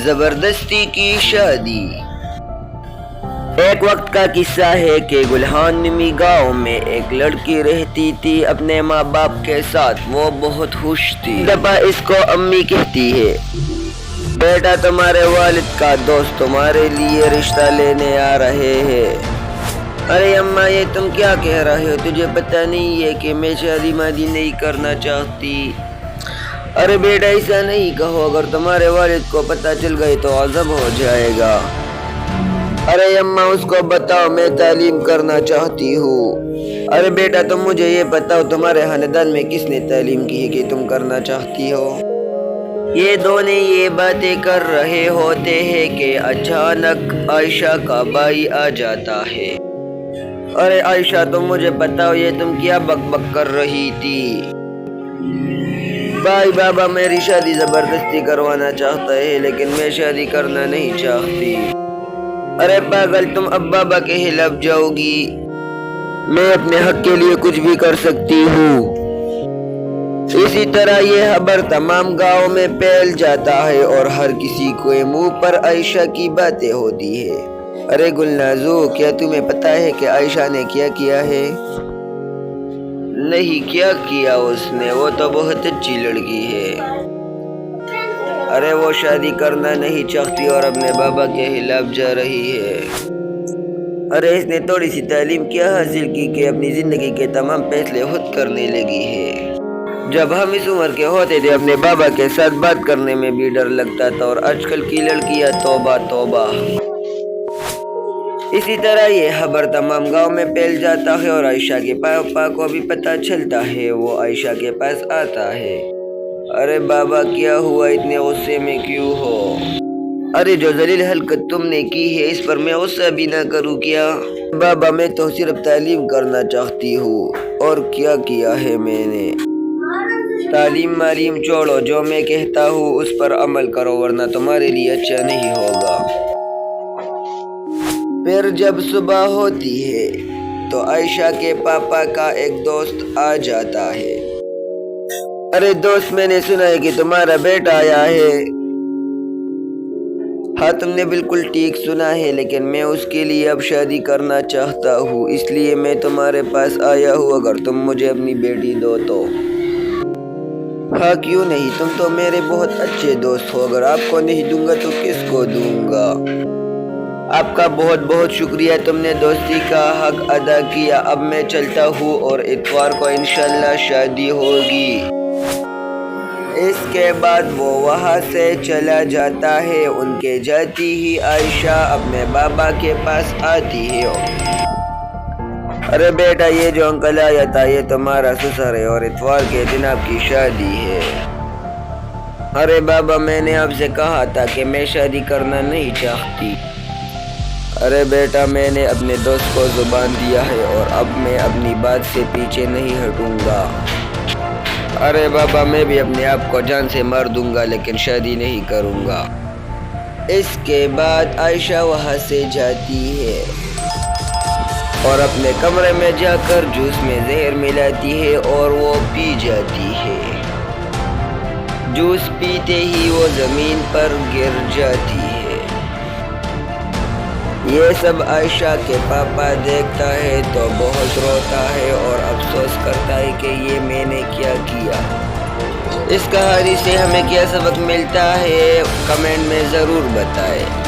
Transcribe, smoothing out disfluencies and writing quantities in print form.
زبردستی کی شادی۔ ایک وقت کا قصہ ہے کہ گلہان نمی گاؤں میں ایک لڑکی رہتی تھی اپنے ماں باپ کے ساتھ۔ وہ بہت خوش تھی۔ دفعہ اس کو امی کہتی ہے، بیٹا تمہارے والد کا دوست تمہارے لیے رشتہ لینے آ رہے ہیں۔ ارے اماں، یہ تم کیا کہہ رہے ہو؟ تجھے پتہ نہیں ہے کہ میں شادی مادی نہیں کرنا چاہتی۔ ارے بیٹا ایسا نہیں کہو، اگر تمہارے والد کو پتہ چل گئی تو عذاب ہو جائے گا۔ ارے اماں، اس کو بتاؤ میں تعلیم کرنا چاہتی ہوں۔ ارے بیٹا تم مجھے یہ بتاؤ تمہارے خاندان میں کس نے تعلیم کی ہے کہ تم کرنا چاہتی ہو؟ یہ دونوں یہ باتیں کر رہے ہوتے ہیں کہ اچانک عائشہ کا بھائی آ جاتا ہے۔ ارے عائشہ تم مجھے بتاؤ یہ تم کیا بک بک کر رہی تھی؟ بھائی بابا میری شادی زبردستی کروانا چاہتا ہے لیکن میں شادی کرنا نہیں چاہتی۔ ارے پاگل، تم اب بابا کے خلاف جاؤ گی؟ میں اپنے حق کے لیے کچھ بھی کر سکتی ہوں۔ اسی طرح یہ خبر تمام گاؤں میں پھیل جاتا ہے اور ہر کسی کے منہ پر عائشہ کی باتیں ہوتی ہے۔ ارے گلنازو، کیا تمہیں پتہ ہے کہ عائشہ نے کیا کیا ہے؟ نہیں، کیا کیا اس نے؟ وہ تو بہت اچھی لڑکی ہے۔ ارے وہ شادی کرنا نہیں چاہتی اور اپنے بابا کے خلاف جا رہی ہے۔ ارے اس نے تھوڑی سی تعلیم کیا حاصل کی کہ اپنی زندگی کے تمام فیصلے خود کرنے لگی ہے۔ جب ہم اس عمر کے ہوتے تھے اپنے بابا کے ساتھ بات کرنے میں بھی ڈر لگتا تھا، اور آج کل کی لڑکیاں توبہ توبہ۔ اسی طرح یہ خبر تمام گاؤں میں پھیل جاتا ہے اور عائشہ کے پاپا کو بھی پتہ چلتا ہے۔ وہ عائشہ کے پاس آتا ہے۔ ارے بابا کیا ہوا؟ اتنے غصے میں کیوں ہو؟ ارے جو ذلیل حرکت تم نے کی ہے اس پر میں غصہ بھی نہ کروں کیا؟ بابا میں تو صرف تعلیم کرنا چاہتی ہوں۔ اور کیا کیا ہے میں نے؟ تعلیم معلیم چھوڑو، جو میں کہتا ہوں اس پر عمل کرو ورنہ تمہارے لیے اچھا نہیں ہوگا۔ پھر جب صبح ہوتی ہے تو عائشہ کے پاپا کا ایک دوست آ جاتا ہے۔ ارے دوست، میں نے سنا ہے کہ تمہارا بیٹا آیا ہے۔ ہاں تم نے بالکل ٹھیک سنا ہے، لیکن میں اس کے لیے اب شادی کرنا چاہتا ہوں، اس لیے میں تمہارے پاس آیا ہوں۔ اگر تم مجھے اپنی بیٹی دو تو؟ ہاں کیوں نہیں، تم تو میرے بہت اچھے دوست ہو۔ اگر آپ کو نہیں دوں گا تو کس کو دوں گا؟ آپ کا بہت بہت شکریہ، تم نے دوستی کا حق ادا کیا۔ اب میں چلتا ہوں اور اتوار کو انشاءاللہ شادی ہوگی۔ اس کے بعد وہ وہاں سے چلا جاتا ہے۔ ان کے جاتی ہی عائشہ اپنے بابا کے پاس آتی ہے۔ ارے بیٹا، یہ جو انکل آیا تھا یہ تمہارا سسر ہے اور اتوار کے دن آپ کی شادی ہے۔ ارے بابا، میں نے آپ سے کہا تھا کہ میں شادی کرنا نہیں چاہتی۔ ارے بیٹا، میں نے اپنے دوست کو زبان دیا ہے اور اب میں اپنی بات سے پیچھے نہیں ہٹوں گا۔ ارے بابا، میں بھی اپنے آپ کو جان سے مار دوں گا لیکن شادی نہیں کروں گا۔ اس کے بعد عائشہ وہاں سے جاتی ہے اور اپنے کمرے میں جا کر جوس میں زہر ملاتی ہے اور وہ پی جاتی ہے۔ جوس پیتے ہی وہ زمین پر گر جاتی ہے۔ یہ سب عائشہ کے پاپا دیکھتا ہے تو بہت روتا ہے اور افسوس کرتا ہے کہ یہ میں نے کیا کیا۔ اس کہانی سے ہمیں کیا سبق ملتا ہے کمنٹ میں ضرور بتائیں۔